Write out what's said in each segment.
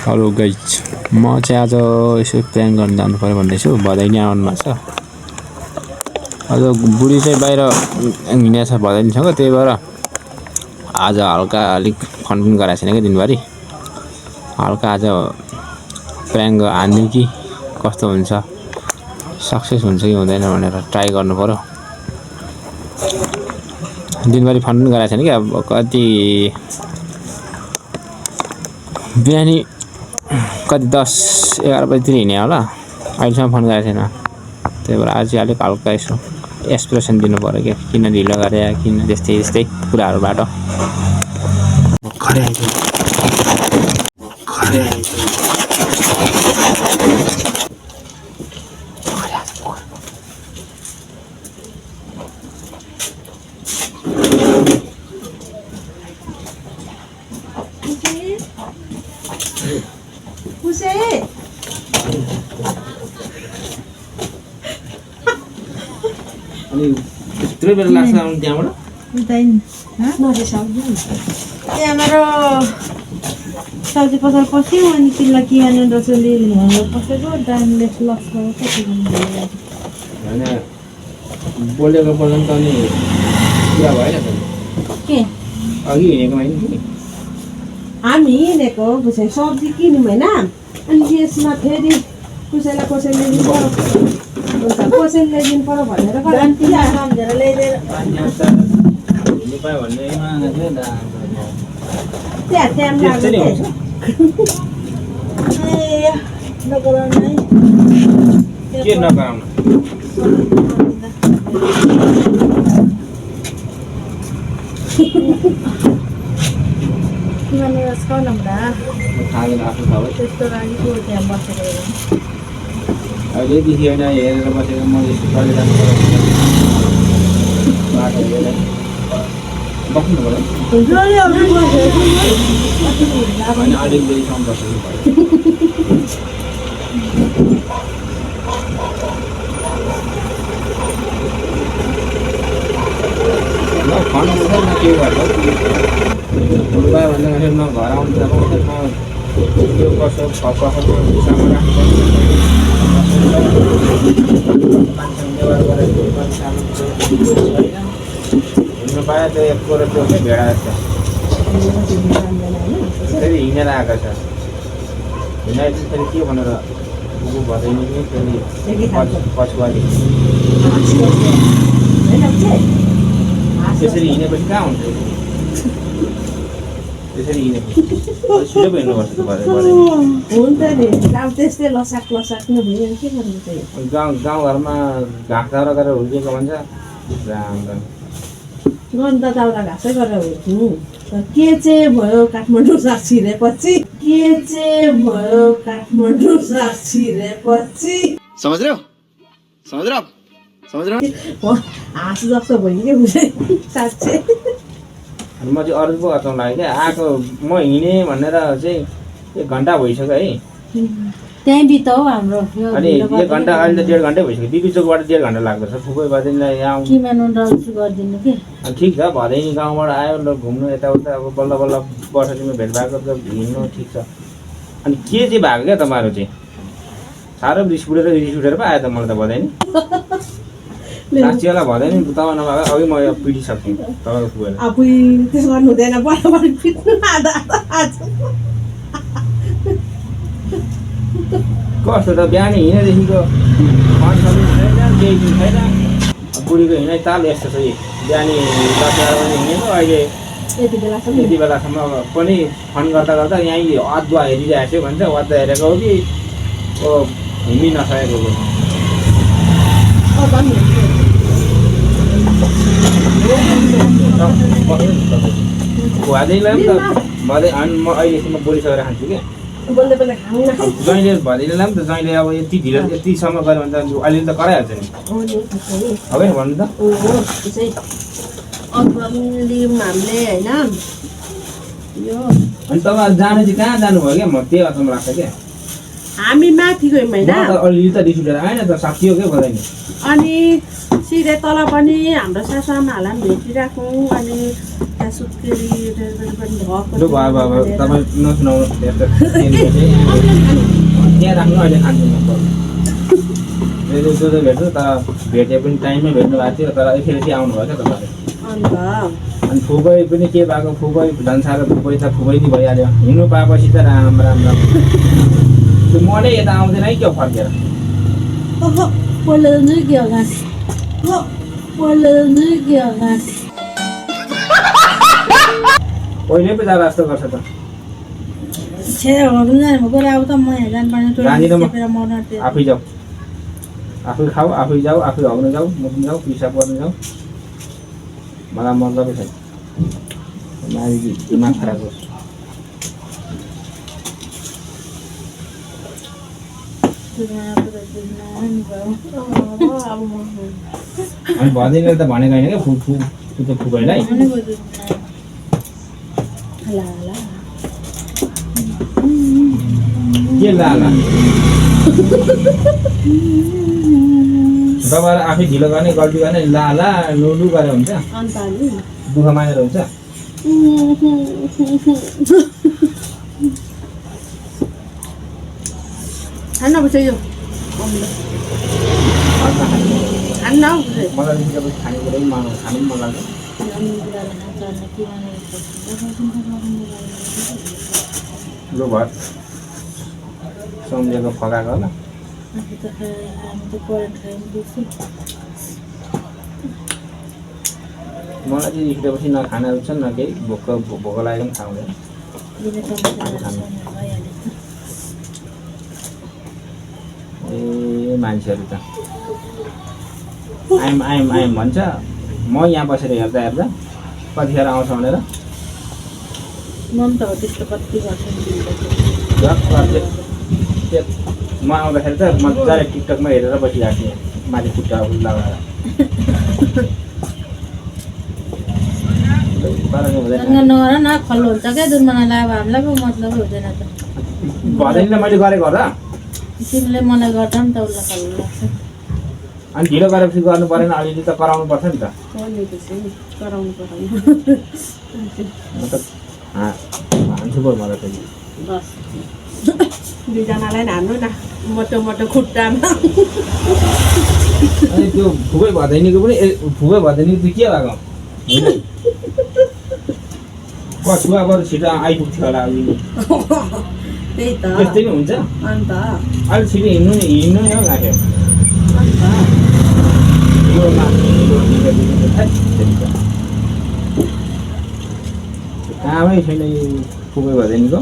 hello guys म चाहिँ आज यसो प्लान गर्न जानु पर्यो भन्दैछु भदैनी आउनुमा छ आज बुढी चाहिँ बाहिर हिँडेछ भदैनीसँग त्यही भएर आज हल्का अलिक फन पनि गराएको छैन कि दिनभरि हल्का आज प्लान हान्ने कि कस्तो हुन्छ सक्सेस हुन्छ कि हुँदैन भनेर ट्राई गर्नु पर्यो दिनभरि फन पनि गराएको छैन कि अब कति बिहानी कति 10-11 बजीतिर हिँड्यो होला अहिलेसम्म फोन गरेको छैन त्यही भएर आज अलिक हल्का यसो एक्सप्रेसन दिनु पर्यो क्या किन ढिलो गरे किन त्यस्तै कुराहरूबाट अनि त्यत्रो बेला लाग्छ आउनु त्यहाँबाट हुँदैन त्यहाँबाट सब्जी पसल पस्यो अनि तिमीलाई के गर्ने रसोली पसेको दामले लस होइन बोलेको पर्यन्त अनि कुरा भएन के अघि हिँडेको होइन कि हामी हिँडेको कसै सब्जी किन्यौँ होइन अनि यसमा फेरि कसैले दिनु पर्यो कसैले दिनु पर्यो भनेर सम्झेर ल्याइदिएर त्यहाँ टाइम लाग्छ ए नगराउनु है के नगराउनु तिमीले खाउन हुँदा खाँदैन आफ्नो खाऊ त्यस्तो राखेको त्यहाँ बसेर अहिलेदेखि होइन हेरेर बसेर म यस्तो चलिरहनु पर्यो बाटो हेरेर बस्नु पर्यो होइन अलिक बेरीसम्म बस्नु पर्यो ल फन उठ्दैन न के गर्छ फुटबल भन्दा न घर आउनु त म त्यो कसो कसो हिसाबमा राख्नुपर्छ हिँड्नु पायो त्यो एक कोर त्यो भेडा जस्तो फेरि हिँडेर आएको छ हिँडाइ फेरि के भनेर उ भदैनी कि फेरि पछुवाली त्यसरी हिँडेपछि कहाँ हुन्छ त्यसरी हिँडेपछि छिटो पो हिँड्नुपर्छ हुन्छ नि अब त्यस्तै लसाक नभइयो के गर्नु चाहिँ गाउँघरमा घाँस दाउरा गरेर हुर्किएको भन्छ गर्नु त दाउरा घाँसै गरेर हुर्किनु के चाहिँ भयो काठमाडौँ साग छिरेपछि समझ रहे हो हाँस जस्तो भयो कि बुझे साँच्चै अनि म चाहिँ अरू पो अचाउनु लाग्यो क्या आएको म हिँडेँ भनेर चाहिँ 1 घन्टा भइसक्यो है त्यहीँ बिताउ हाम्रो अनि 1 घन्टा अहिले त 1.5 घन्टै भइसक्यो बिबी चोकबाट 1.5 घन्टा लाग्दछ फुपै बाजेलाई यहाँ आउनु गरिदिनु के अनि ठिक छ भदैनी गाउँबाट आयो ल घुम्नु यताउता अब बल्ल वर्षमा भेट भएको त हिँड्नु ठिक छ अनि के चाहिँ भएको क्या तपाईँहरू चाहिँ साह्रो रिस उठेर पो आयो त मलाई त भदैनी साँच्चीवाला भदैनी तब नभएको अघि म यो पिटिसक्थेँ तपाईँको पुगेर आफै त्यसो गर्नु हुँदैन बराबर पिट्नु आधा कस्तो त बिहान हिँडेदेखिको केही दिन छैन बुढीको हिँडाइ ताल यस्तो छ बिहान 10-11 बजी हिँडेको अहिले यति बेलासम्म पनि फोन गर्दा यहीँ अदुवा हेरिरहेको छु भन्छ अदुवा हेरेको हो कि हिँड्नै नसकेको हो भदैनीलाई पनि त भदै अनि म अहिलेसम्म बोलिसकेर खान्छु क्या ज्वाइँले भदैनीलाई पनि त ज्वाइँले अब यतिसम्म गऱ्यो भने त अहिले त कराइहाल्छ नि होइन भन्नु त हामीले होइन अनि तपाईँ जानु चाहिँ कहाँ जानुभयो क्या म त्यही अचम्म लाग्छ क्या हामी माथि गयौँ होइन अलिअलि त रिस उठेर आएन त साथी हो क्या बधाई अनि सिधै तल पनि हाम्रो सासूआमाहरूलाई पनि भेटिराखौँ अनि त्यहाँ सुत्केरी पनि लु भयो भयो भयो तपाईँ नसुनाउनु त्यस्तो त्यहाँ राख्नु अहिले खान्छु म जो भेट्छु तर भेटे पनि टाइममै भेट्नु भएको थियो तर फेरि आउनु भयो क्या तपाईँले अन्त अनि फुबै पनि के भएको फुबै झन्साएर फुबै त फुबै नि भइहाल्यो हिँड्नु पाएपछि त राम राम राम त्यो मनै यता आउँदैन है क्या फर्केर पहिले पो जाँदा जस्तो गर्छ त आफै जाऊ आफै खाऊ आफै जाऊ आफै हग्नु जाऊ मुख्नु जाऊ पिसाब गर्नु जाऊ मलाई मतलबै छैन नारीको दिमाग खराब होस् अनि भदिनले त भनेको होइन क्या त्यो त फुकैलाई के लाला तपाईँहरू आफै ढिलो गर्ने गल्ती गर्ने लाला लुलु गरेर हुन्छ दुःख मानेर हुन्छ खान्न बुझ्यो यो खान्न मलाई खानेकुरो पनि खानु पनि मन लाग्छ लु भयो सम्झेको फकाएको होला मलाई चाहिँ हिँडेपछि न खाना रुच्छ न केही भोक लागेको पनि खाउँदैन ए मान्छेहरू त आइम आइम आइम भन्छ म यहाँ बसेर हेर्दा हेर्दा कतिखेर आउँछ भनेर म आउँदाखेरि त मजाले टिकटकमा हेरेर बसिरहेको थिएँ माथि खुट्टा लगाएर भदैनीले मैले गरेको होला तिमीले मलाई गर्दा पनि त उसलाई खल्लो लाग्छ अनि ढिलो गरेपछि गर्नु परेन अलिअलि त कराउनु पर्छ नि त कराउनु पर्यो म त हान्छु पो मलाई फेरि बस दुईजनालाई हान्नु न मोटो मोटो खुट्टामा अनि त्यो फुकै भदैनीको पनि फुकै भदैनीको चाहिँ के भएको छुवाबाट छिटो आइपुग्थ्यो होला त्यही त त्यस्तै नै हुन्छ अन्त अलिक छिटो हिँड्नु नै हो लाग्यो कामै छैन यो फुकै भदैनीको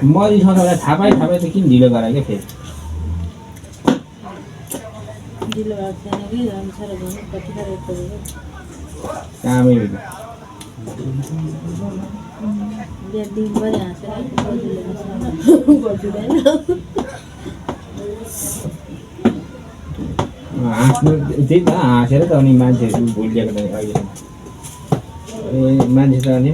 म रिसाउँदा थाहा पाएँ त किन ढिलो गरायो क्या फेरि ढिलो भएको छैन कि जान्छ र भन्नु कतिखेर यस्तो कामै बिहान दिनभरि हाँसेर बजिँदैन हाँस्नु त्यही त हाँसेर त अनि मान्छेहरू भुलिएको त अहिले ए मान्छे त अनि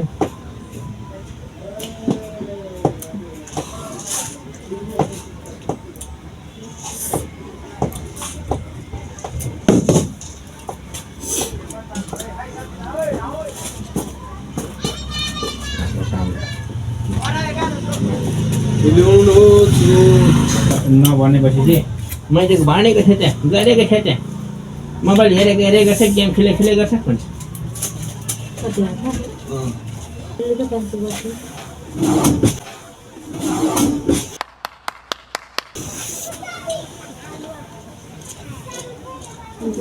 नभनेपछि चाहिँ मैले भनेको थिएँ त्यहाँ गरेको थिएँ त्यहाँ मोबाइल हेरेको गर्छ गेम खेले गर्छ भन्छ कति हाल्छ